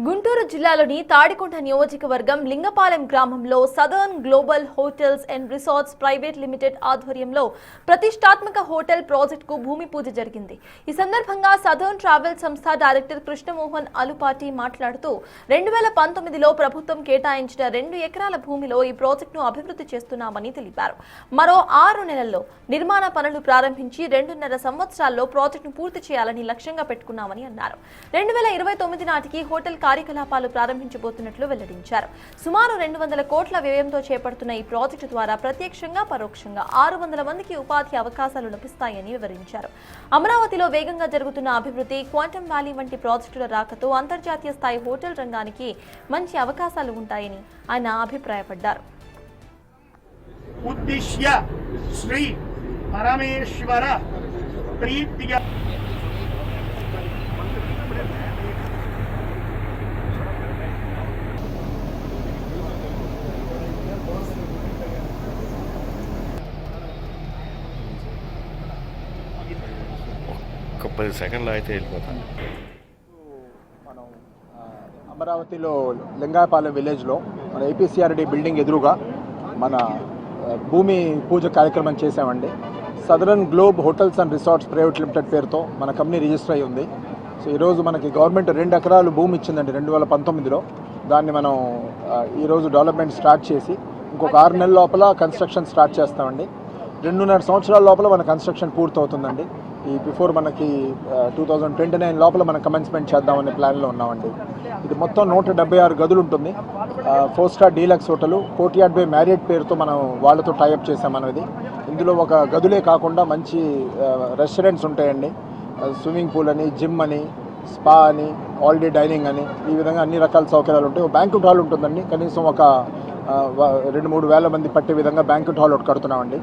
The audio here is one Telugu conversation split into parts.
గుంటూరు జిల్లాలోని తాడికొండ నియోజకవర్గం లింగపాలెం గ్రామంలో southern global hotels and resorts private limited ఆధ్వర్యంలో ప్రతిష్టాత్మక హోటల్ ప్రాజెక్టుకు భూమి పూజ జరిగింది. ఈ సందర్భంగా సదర్న్ ట్రావెల్ సంస్థ డైరెక్టర్ కృష్ణమోహన్ అలుపాటి మాట్లాడుతూ 2019లో ప్రభుత్వం కేటాయించిన 2 ఎకరాల భూమిలో ఈ ప్రాజెక్టును అభివృద్ధి చేస్తున్నామని తెలిపారు. మరో 6 నెలల్లో నిర్మాణ పనులు ప్రారంభించి 2.5 సంవత్సరాల్లో ప్రాజెక్టును పూర్తి చేయాలని లక్ష్యంగా పెట్టుకున్నామని అన్నారు. 2029 నాటికి హోటల్ కార్యకలాపాలు ప్రారంభించబోతున్నట్లు వెల్లడించారు. సుమారు 200 కోట్ల వ్యయంతో చేపడుతున్న ఈ ప్రాజెక్టు ద్వారా ప్రత్యక్షంగా పరోక్షంగా 600 మందికి ఉపాధి అవకాశాలు లభిస్తాయని వివరించారు. అమరావతిలో వేగంగా జరుగుతున్న అభివృద్ధి, క్వాంటమ్ వ్యాలీ వంటి ప్రాజెక్టుల రాకతో అంతర్జాతీయ స్థాయి హోటల్ రంగానికి మంచి అవకాశాలు ఉంటాయని ఆయన అభిప్రాయపడ్డారు. ఉద్దేశ్య శ్రీ పరమేశ్వర ప్రీతిగా ఒక 10 సెకండ్లు అయితే వెళ్ళిపోతాను. మనం అమరావతిలో లింగాయపాలెం విలేజ్లో మన ఏపీసీఆర్డీ బిల్డింగ్ ఎదురుగా మన భూమి పూజ కార్యక్రమం చేసామండి. Southern globe hotels and resorts private limited పేరుతో మన కంపెనీ రిజిస్టర్ అయి ఉంది. సో ఈరోజు మనకి గవర్నమెంట్ 2 ఎకరాలు భూమి ఇచ్చిందండి 2019లో. దాన్ని మనం ఈరోజు డెవలప్మెంట్ స్టార్ట్ చేసి ఇంకొక 6 నెలల లోపల కన్స్ట్రక్షన్ స్టార్ట్ చేస్తామండి. 2.5 సంవత్సరాల లోపల మన కన్స్ట్రక్షన్ పూర్తవుతుందండి. ఈ బిఫోర్ మనకి 2029 లోపల మనం కమెన్స్మెంట్ చేద్దామనే ప్లాన్లో ఉన్నామండి. ఇది మొత్తం 176 గదులు ఉంటుంది. 4 స్టార్ డీలక్స్ హోటల్ కోటియాడ్ బై మ్యారియట్ పేరుతో మనం వాళ్ళతో టైఅప్ చేసాం అనేది. ఇందులో ఒక గదులే కాకుండా మంచి రెస్టారెంట్స్ ఉంటాయండి. స్విమ్మింగ్ పూల్ అని, జిమ్ అని, స్పా అని, ఆల్ డే డైనింగ్ అని, ఈ విధంగా అన్ని రకాల సౌకర్యాలు ఉంటాయి. ఒక బ్యాంక్వెట్ హాల్ ఉంటుందండి. కనీసం ఒక 2-3 వేల మంది పట్టే విధంగా బ్యాంక్వెట్ హాల్ ఒకటి కడుతున్నామండి.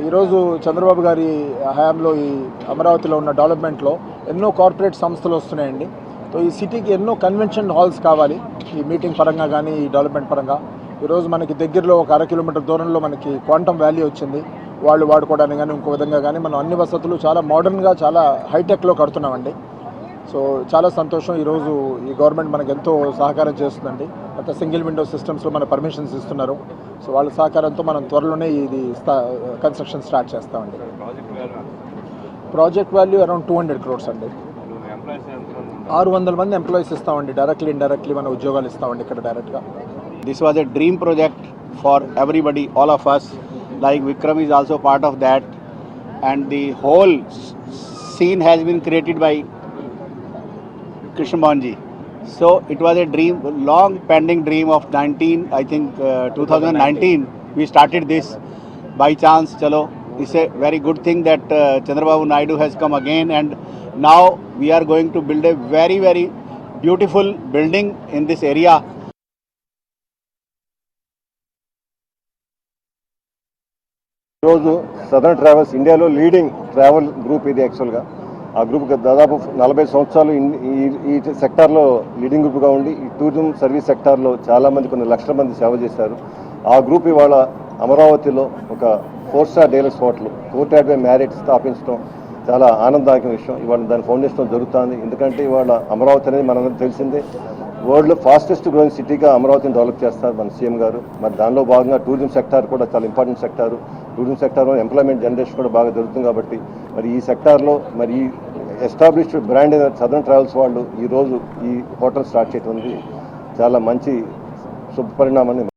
ఈరోజు చంద్రబాబు గారి హయాంలో ఈ అమరావతిలో ఉన్న డెవలప్మెంట్లో ఎన్నో కార్పొరేట్ సంస్థలు వస్తున్నాయండి. సో ఈ సిటీకి ఎన్నో కన్వెన్షన్ హాల్స్ కావాలి, ఈ మీటింగ్ పరంగా కానీ ఈ డెవలప్మెంట్ పరంగా. ఈరోజు మనకి దగ్గరలో ఒక 1/2 కిలోమీటర్ దూరంలో మనకి క్వాంటమ్ వ్యాలీ వచ్చింది. వాళ్ళు వాడుకోవడానికి కానీ ఇంకో విధంగా కానీ మనం అన్ని వసతులు చాలా మోడర్న్గా చాలా హైటెక్లో కడుతున్నామండి. సో చాలా సంతోషం. ఈరోజు ఈ గవర్నమెంట్ మనకు ఎంతో సహకారం చేస్తుందండి. అంత సింగిల్ విండో సిస్టమ్స్లో మన పర్మిషన్స్ ఇస్తున్నారు. సో వాళ్ళ సహకారంతో మనం త్వరలోనే ఇది కన్స్ట్రక్షన్ స్టార్ట్ చేస్తామండి. ప్రాజెక్ట్ వాల్యూ అరౌండ్ 200 crores అండి. 600 మంది ఎంప్లాయీస్ ఇస్తామండి. డైరెక్ట్లీ ఇండైరెక్ట్లీ మన ఉద్యోగాలు ఇస్తామండి ఇక్కడ డైరెక్ట్గా. This was a dream project for everybody, all of us. Like Vikram is also part of that, and the whole scene has been created by Krishnamohan ji. So it was a dream, long pending dream of 2019 we started this by chance. Chalo, it's a very good thing that Chandrababu Naidu has come again, and now we are going to build a very very beautiful building in this area. ఈరోజు సదర్న్ ట్రావెల్స్ ఇండియాలో లీడింగ్ ట్రావెల్ గ్రూప్ ఇది. యాక్చువల్గా ఆ గ్రూప్కి దాదాపు 40 సంవత్సరాలు ఈ సెక్టార్లో లీడింగ్ గ్రూప్గా ఉండి ఈ టూరిజం సర్వీస్ సెక్టార్లో చాలామంది కొన్ని లక్షల మంది సేవ చేశారు. ఆ గ్రూప్ ఇవాళ అమరావతిలో ఒక 4 స్టార్ డీలక్స్ హోటల్ కోటియాడ్ బై మ్యారియట్ స్థాపించడం చాలా ఆనందదాయక విషయం. ఇవాళ దాని ఫౌండేషన్ జరుగుతుంది. ఎందుకంటే ఇవాళ అమరావతి అనేది మనందరికీ తెలిసిందే, వరల్డ్లో ఫాస్టెస్ట్ గ్రోయింగ్ సిటీగా అమరావతిని డెవలప్ చేస్తారు మన సీఎం గారు. మరి దానిలో భాగంగా టూరిజం సెక్టార్ కూడా చాలా ఇంపార్టెంట్ సెక్టారు. టూరిజం సెక్టార్లో ఎంప్లాయ్మెంట్ జనరేషన్ కూడా బాగా జరుగుతుంది. కాబట్టి మరి ఈ సెక్టార్లో మరి ఈ ఎస్టాబ్లిష్డ్ బ్రాండ్ అయిన సదర్న్ ట్రావెల్స్ వాళ్ళు ఈరోజు ఈ హోటల్ స్టార్ట్ చేయడం చాలా మంచి శుభ పరిణామాన్ని